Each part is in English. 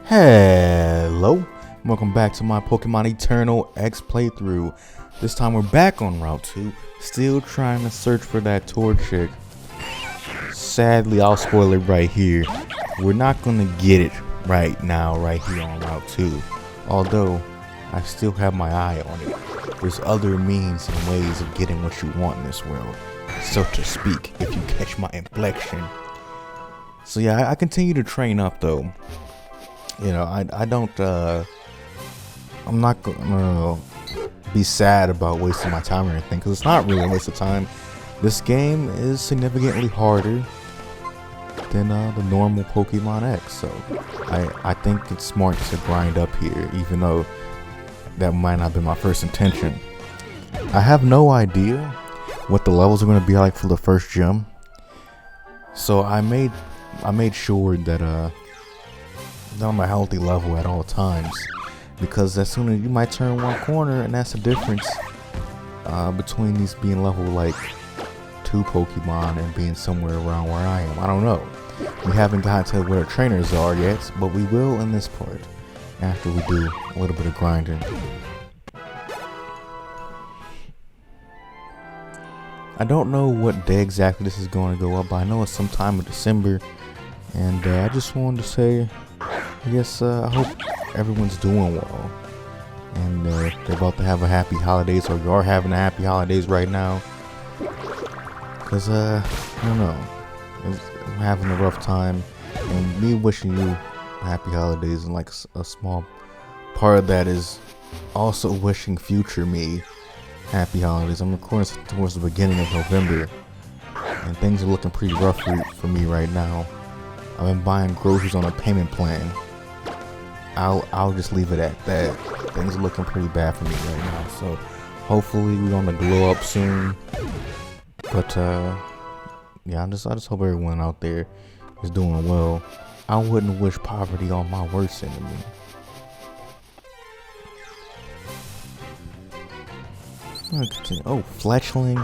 Hello, welcome back to my Pokemon Eternal X playthrough. This time we're back on Route 2, still trying to search for that Torchic. Sadly, I'll spoil it right here. We're not gonna get it right now, right here on Route 2. Although, I still have my eye on it. There's other means and ways of getting what you want in this world, so to speak, if you catch my inflection. So yeah, I continue to train up though. You know, I don't, I'm not gonna be sad about wasting my time or anything, because it's not really a waste of time. This game is significantly harder than the normal Pokemon X, so I think it's smart to grind up here, even though that might not be my first intention. I have no idea what the levels are going to be like for the first gym, so I made sure that I'm a healthy level at all times, because as soon as you might turn one corner, and that's the difference between these being level like 2 Pokemon and being somewhere around where I am. I don't know. We haven't gotten to where the trainers are yet, but we will in this part after we do a little bit of grinding. I don't know what day exactly this is going to go up, but I know it's sometime in December, and I just wanted to say, I guess I hope everyone's doing well, and they're about to have a happy holidays, or you are having a happy holidays right now, because I don't know, I'm having a rough time, and me wishing you happy holidays, and like a small part of that is also wishing future me happy holidays. I'm recording towards the beginning of November, and things are looking pretty rough for me right now. I've been buying groceries on a payment plan. I'll just leave it at that. Things are looking pretty bad for me right now, so hopefully we're gonna glow up soon. But yeah, I just hope everyone out there is doing well. I wouldn't wish poverty on my worst enemy. Oh, Fletchling.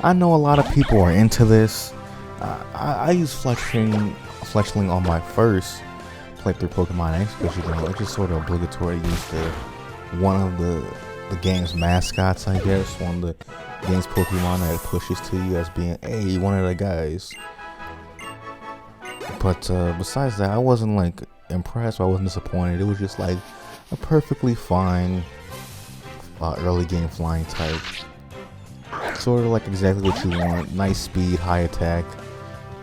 I know a lot of people are into this. I use Fletchling on my first playthrough Pokemon X, because you know it's just sort of obligatory to use one of the game's mascots, I guess, one of the game's Pokemon that pushes to you as being, hey, one of the guys. But besides that, I wasn't like impressed, or I wasn't disappointed. It was just like a perfectly fine early game flying type, sort of like exactly what you want. Nice speed, high attack.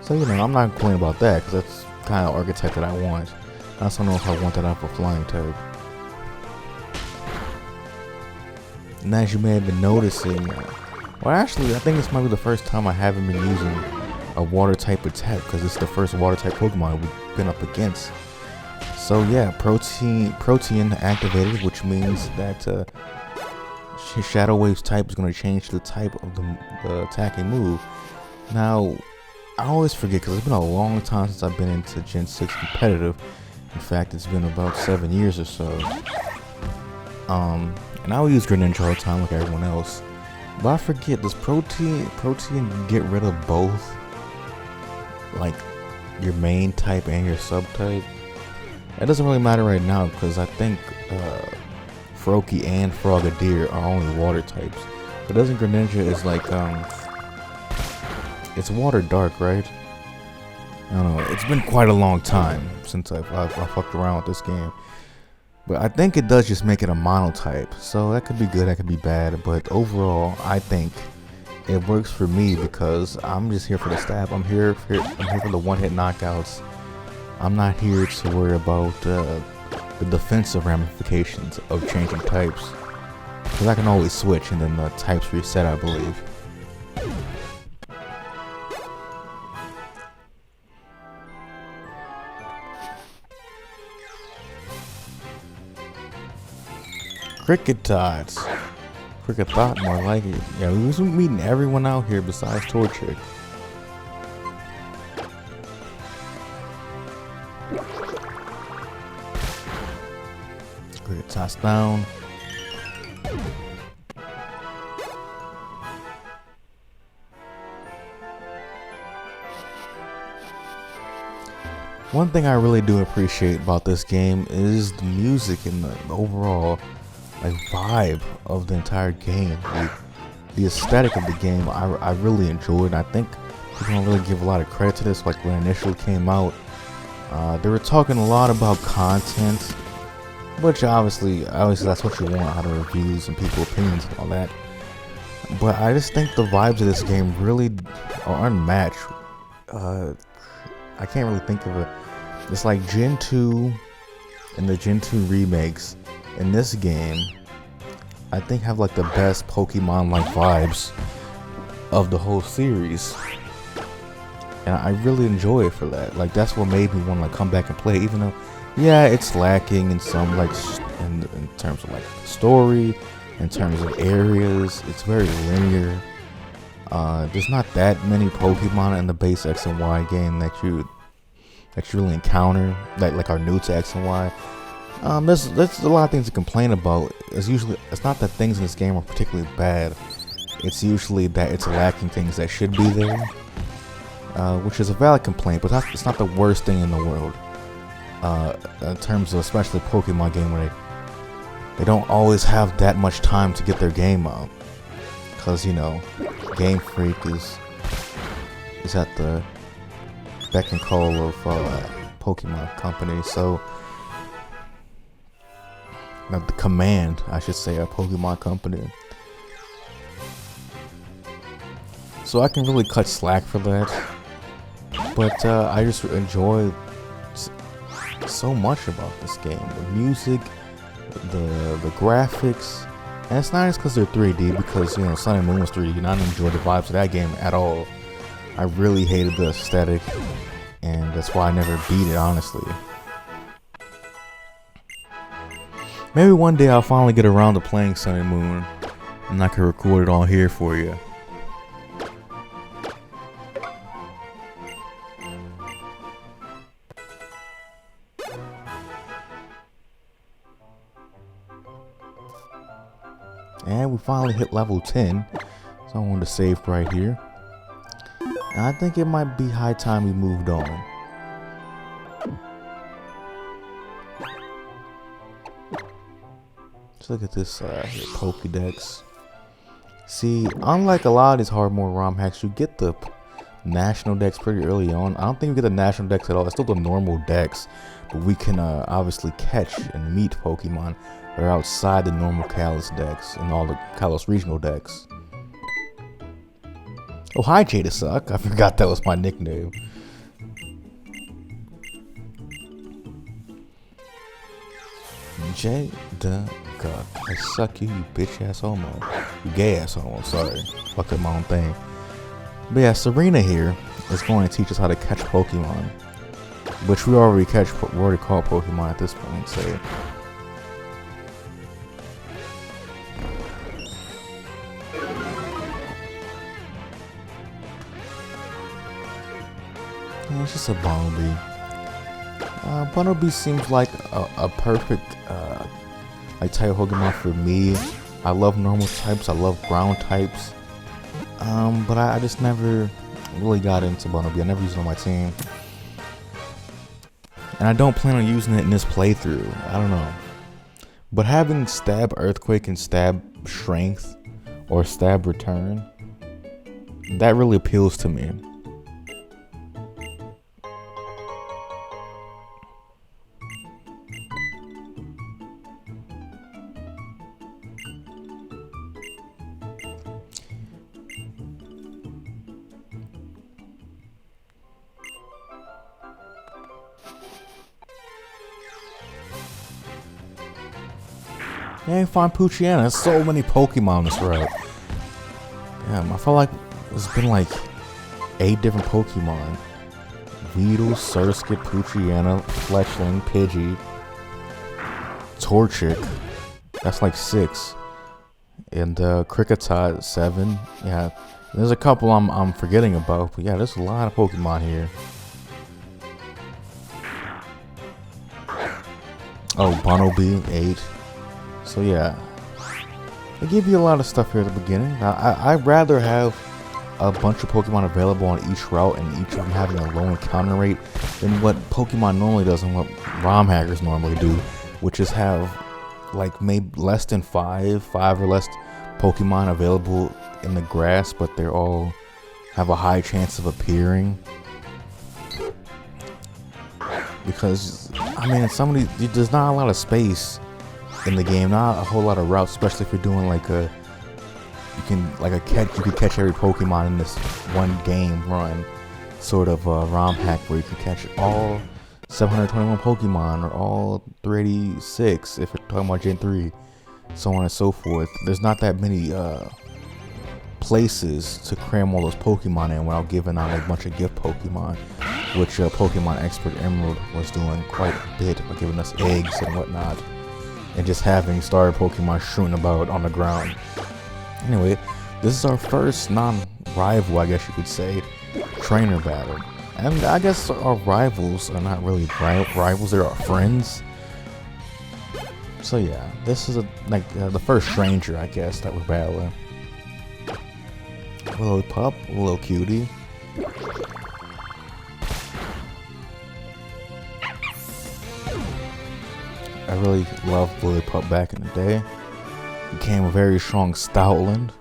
So you know, I'm not complaining about that, because that's kind of archetype that I want. I also don't know if I want that out for flying type. And as you may have been noticing, well, actually, I think this might be the first time I haven't been using a water type attack, because it's the first water type Pokemon we've been up against. So yeah, Protean activated, which means that Shadow Wave's type is going to change the type of the attacking move. Now, I always forget, because it's been a long time since I've been into Gen 6 competitive. In fact, it's been about 7 years or so. And I will use Greninja all the time like everyone else. But I forget, does Protean get rid of both? Like, your main type and your subtype? It doesn't really matter right now, because I think Froakie and Frogadier are only water types. But doesn't Greninja is like, it's water dark, right? I don't know. It's been quite a long time since I fucked around with this game. But I think it does just make it a monotype. So that could be good, that could be bad. But overall, I think it works for me, because I'm just here for the stab. I'm here for the one-hit knockouts. I'm not here to worry about the defensive ramifications of changing types, because I can always switch and then the types reset, I believe. Cricket Tots. Cricket Thought, more like it. Yeah, we was meeting everyone out here besides Torchic. Cricket Tots down. One thing I really do appreciate about this game is the music and the overall like vibe of the entire game. The aesthetic of the game I really enjoyed, and I think people don't really give a lot of credit to this. Like when it initially came out, they were talking a lot about content, which obviously that's what you want out of reviews and people's opinions and all that. But I just think the vibes of this game really are unmatched. I can't really think of it. It's like Gen 2 and the Gen 2 remakes in this game, I think have like the best Pokemon-like vibes of the whole series. And I really enjoy it for that. Like that's what made me want to like come back and play, even though, yeah, it's lacking in some like in terms of like story, in terms of areas. It's very linear. There's not that many Pokemon in the base X and Y game that you really encounter that like are new to X and Y. There's a lot of things to complain about. It's not that things in this game are particularly bad. It's usually that it's lacking things that should be there, which is a valid complaint. But it's not the worst thing in the world. In terms of especially Pokemon game where they don't always have that much time to get their game out, because you know, Game Freak is at the beck and call of Pokemon Company. So the command, I should say, of Pokemon Company. So I can really cut slack for that. But I just enjoy so much about this game. The music, the graphics, and it's not just because they're 3D, because you know Sun and Moon was 3D and I didn't enjoy the vibes of that game at all. I really hated the aesthetic, and that's why I never beat it, honestly. Maybe one day I'll finally get around to playing Sun and Moon, and I can record it all here for you. And we finally hit level 10, so I wanted to save right here. And I think it might be high time we moved on. Let's look at this Pokédex. See, unlike a lot of these hard mode ROM hacks, you get the national dex pretty early on. I don't think we get the national dex at all. It's still the normal dex, but we can obviously catch and meet Pokemon that are outside the normal Kalos dex and all the Kalos regional dex. Oh, hi Jadasuck. I forgot that was my nickname. Jadaguck. I suck you, you bitch ass homo. You gay ass homo, sorry. Fucked up my own thing. But yeah, Serena here is going to teach us how to catch Pokemon, which we already caught Pokemon at this point, so. Yeah, it's just a Bunnelby. Bunnelby seems like a perfect like type Pokemon for me. I love normal types, I love ground types. But I just never really got into Bunnelby. I never used it on my team. And I don't plan on using it in this playthrough. I don't know. But having Stab Earthquake and Stab Strength or Stab Return, that really appeals to me. Yeah, you find Poochyena. There's so many Pokemon on this route. Damn, I feel like there's been like 8 different Pokemon. Weedle, Surskit, Poochyena, Fletchling, Pidgey, Torchic. That's like 6. And Kricketot, 7. Yeah, there's a couple I'm forgetting about. But yeah, there's a lot of Pokemon here. Oh, Bunnelby, 8. So yeah, they give you a lot of stuff here at the beginning. I'd rather have a bunch of Pokemon available on each route and each of them having a low encounter rate than what Pokemon normally does and what ROM hackers normally do, which is have like maybe less than five or less Pokemon available in the grass, but they're all have a high chance of appearing. Because I mean, there's not a lot of space in the game, not a whole lot of routes, especially if you're doing like you could catch every Pokemon in this one game run, sort of ROM hack where you can catch all 721 Pokemon or all 386 if you're talking about Gen 3, so on and so forth. There's not that many places to cram all those Pokemon in without giving out a bunch of gift Pokemon, which Pokemon Expert Emerald was doing quite a bit by giving us eggs and whatnot, and just having starter Pokemon shooting about on the ground. Anyway, this is our first non-rival, I guess you could say, trainer battle. And I guess our rivals are not really rivals, they're our friends. So yeah, this is the first stranger, I guess, that we're battling. A little pup, a little cutie. I really loved Lillipup back in the day. Became a very strong Stoutland.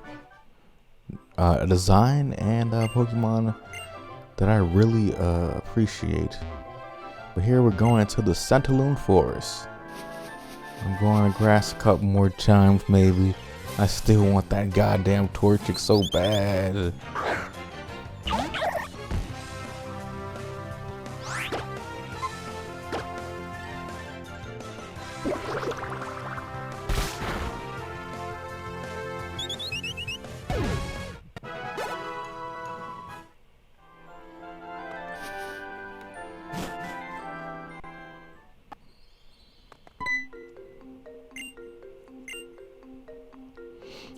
A design and Pokemon that I really appreciate. But here we're going into the Centaloon Forest. I'm going to grass a couple more times maybe. I still want that goddamn Torchic so bad.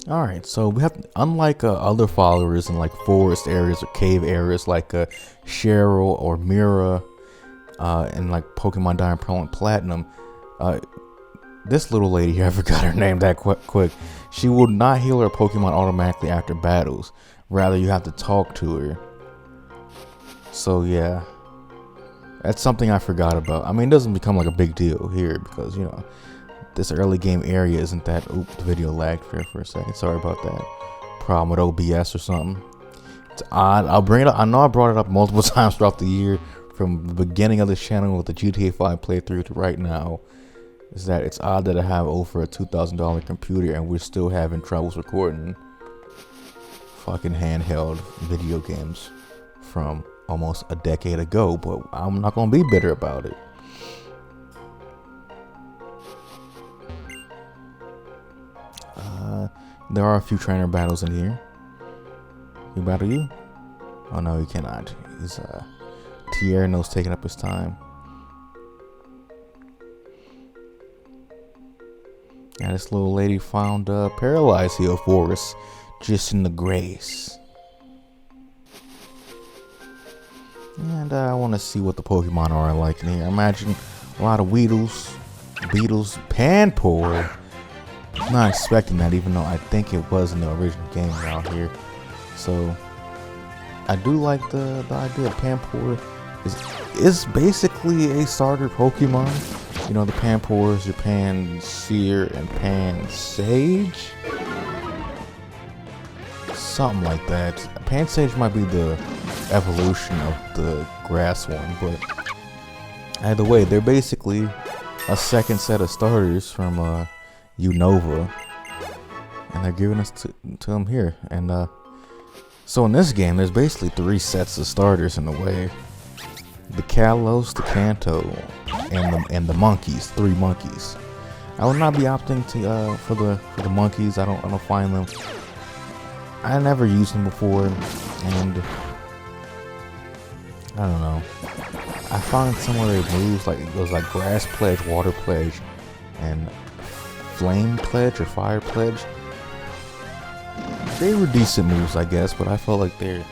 Alright, so we have, unlike other followers in like forest areas or cave areas like Cheryl or Mira and like Pokemon Diamond, Pearl, and Platinum, this little lady here, I forgot her name that quick, she will not heal her Pokemon automatically after battles. Rather, you have to talk to her. So yeah, that's something I forgot about. I mean, it doesn't become like a big deal here because, you know, this early game area isn't that. Oop, the video lagged for a second. Sorry about that. Problem with OBS or something. It's odd. I'll bring it up. I know I brought it up multiple times throughout the year, from the beginning of this channel with the GTA 5 playthrough to right now. Is that it's odd that I have over a $2,000 computer and we're still having troubles recording fucking handheld video games from almost a decade ago. But I'm not gonna be bitter about it. There are a few trainer battles in here. Can we battle you? Oh no, you cannot. He's Tierno's taking up his time. And this little lady found Paralyzed Heal Forest just in the grace. And I want to see what the Pokemon are like in here. Imagine a lot of Weedles, Beetles, Panpour. I'm not expecting that, even though I think it was in the original game around here. So I do like the idea of Panpour is basically a starter Pokemon. You know, the Panpours, your Pansear, and Pansage. Something like that. Pansage might be the evolution of the grass one, but either way, they're basically a second set of starters from Unova, and they're giving us to them here. And so in this game, there's basically 3 sets of starters in a way: the Kalos, the Kanto, and the monkeys. 3 monkeys. I would not be opting to for the monkeys. I don't find them. I never used them before, and I don't know. I found some of their moves, like it was like Grass Pledge, Water Pledge, and Flame Pledge or Fire Pledge. They were decent moves, I guess, but I felt like they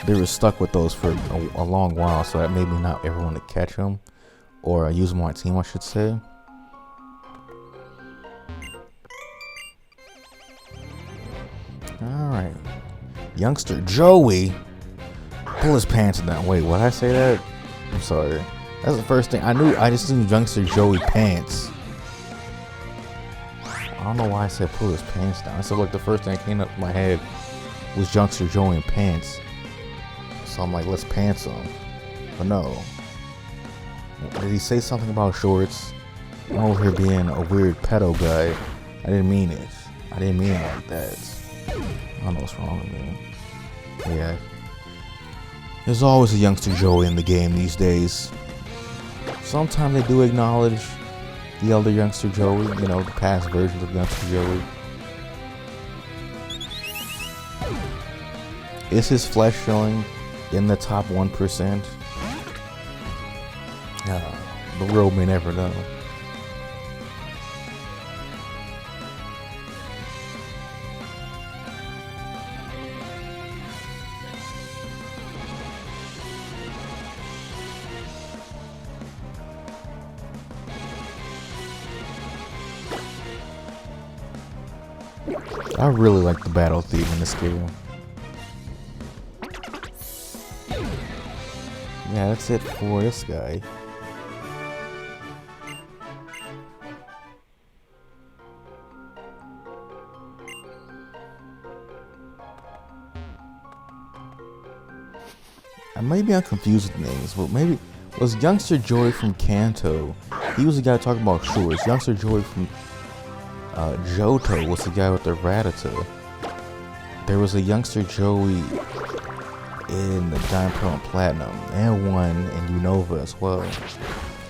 were stuck with those for a long while, so that made me not ever want to catch them or use them on my team, I should say. Alright, Youngster Joey. Pull his pants down. Wait, what did I say that? I'm sorry. That's the first thing I knew. I just knew Youngster Joey pants. I don't know why I said pull his pants down. I said like the first thing that came up in my head was Youngster Joey in pants. So I'm like, let's pants him. But no. Did he say something about shorts? I'm over here being a weird pedo guy. I didn't mean it. I didn't mean it like that. I don't know what's wrong with me. But yeah. There's always a Youngster Joey in the game these days. Sometimes they do acknowledge the elder Youngster Joey, you know, the past versions of Youngster Joey. Is his flesh showing in the top 1%? The world may never know. I really like the battle theme in this game. Yeah, that's it for this guy. Maybe I'm confused with names, but maybe was Youngster Joey from Kanto. He was the guy talking about shorts. Youngster Joey from Johto was the guy with the Rattata. There was a Youngster Joey in the Diamond Pearl and Platinum, and one in Unova as well.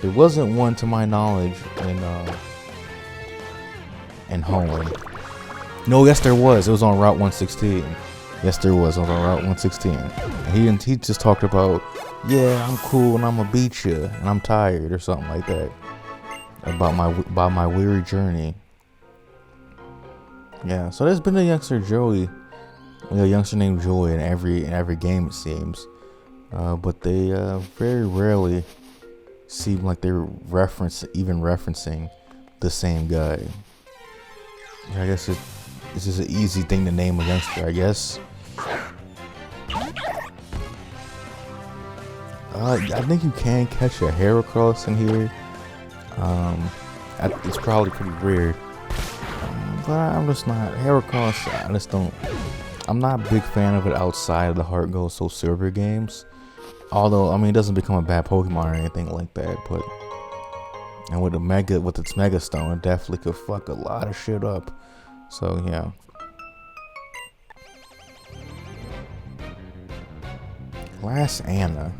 There wasn't one to my knowledge in Home. No, yes there was. It was on Route 116. Yes, there was. It was on Route 116. And he just talked about, yeah, I'm cool and I'm gonna beat you and I'm tired or something like that. About my weary journey. Yeah, so there's been a Youngster Joey, a youngster named Joey in every game it seems, but they very rarely seem like they're referencing the same guy. I guess it's just an easy thing to name a youngster, I guess. I think you can catch a Heracross in here. It's probably pretty rare. But I'm just not Heracross. I'm not a big fan of it outside of the Heart Gold Soul Silver games. Although, I mean, it doesn't become a bad Pokemon or anything like that. But and with its Mega Stone, it definitely could fuck a lot of shit up. So yeah. Glass Anna.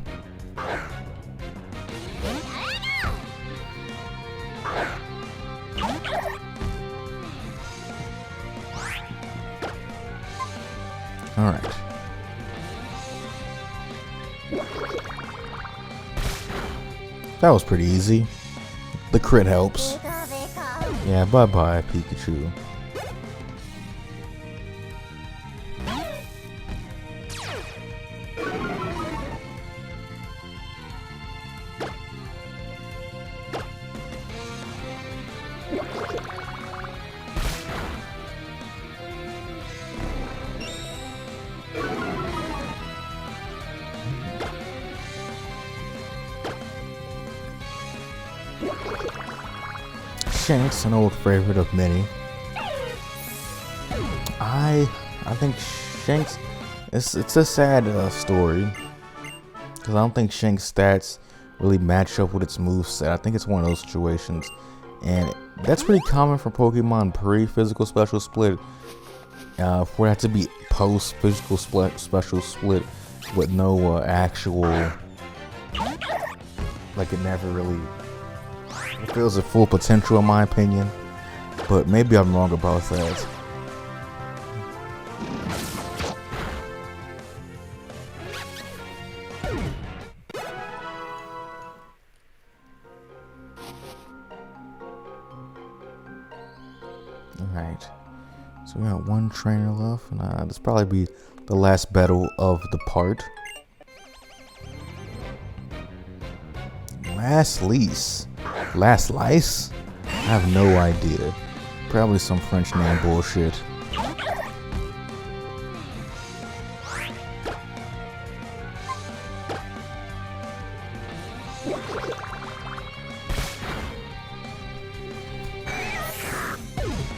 Alright. That was pretty easy. The crit helps. Yeah, bye-bye, Pikachu. Shanks, an old favorite of many. I think Shanks, it's a sad story, because I don't think Shanks' stats really match up with its moveset. I think it's one of those situations, and that's pretty common for Pokemon pre-physical special split. For that to be post-physical special split with no actual, like, it never really feels at full potential in my opinion, but maybe I'm wrong about that. Alright, so we got one trainer left, and this probably be the last battle of the part. Last Lice? I have no idea. Probably some French name bullshit.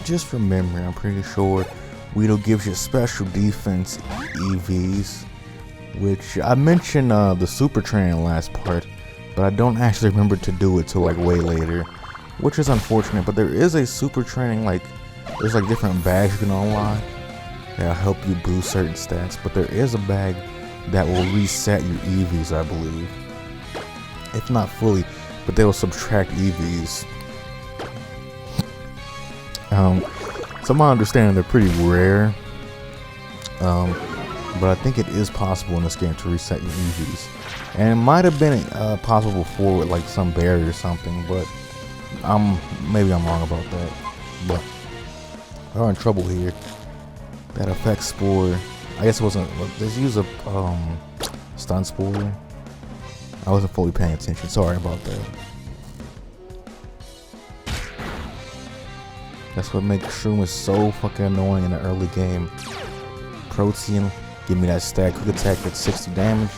just from memory, I'm pretty sure Weedle gives you special defense EVs, which I mentioned the super training last part, but I don't actually remember to do it till like way later, which is unfortunate. But there is a super training, like there's like different bags you can unlock that'll help you boost certain stats, but there is a bag that will reset your EVs, I believe, if not fully, but they will subtract EVs. To my understanding, they're pretty rare, but I think it is possible in this game to reset your EVs, and it might have been possible before with like some barrier or something, but maybe I'm wrong about that. But we're in trouble here. That affects Spore. I guess it wasn't. Let's use a stun Spore. I wasn't fully paying attention. Sorry about that. That's what makes Shroomish so fucking annoying in the early game. Protein, give me that stack quick attack that's 60 damage.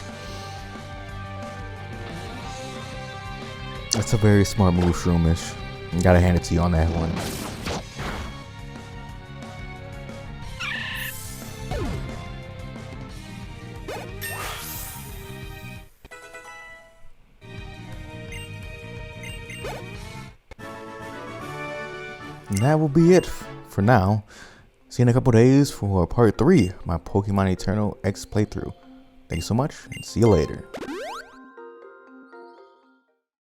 That's a very smart move, Shroomish. Gotta hand it to you on that one. And that will be it for now. See you in a couple days for part 3 of my Pokemon Eternal X playthrough. Thanks so much, and see you later.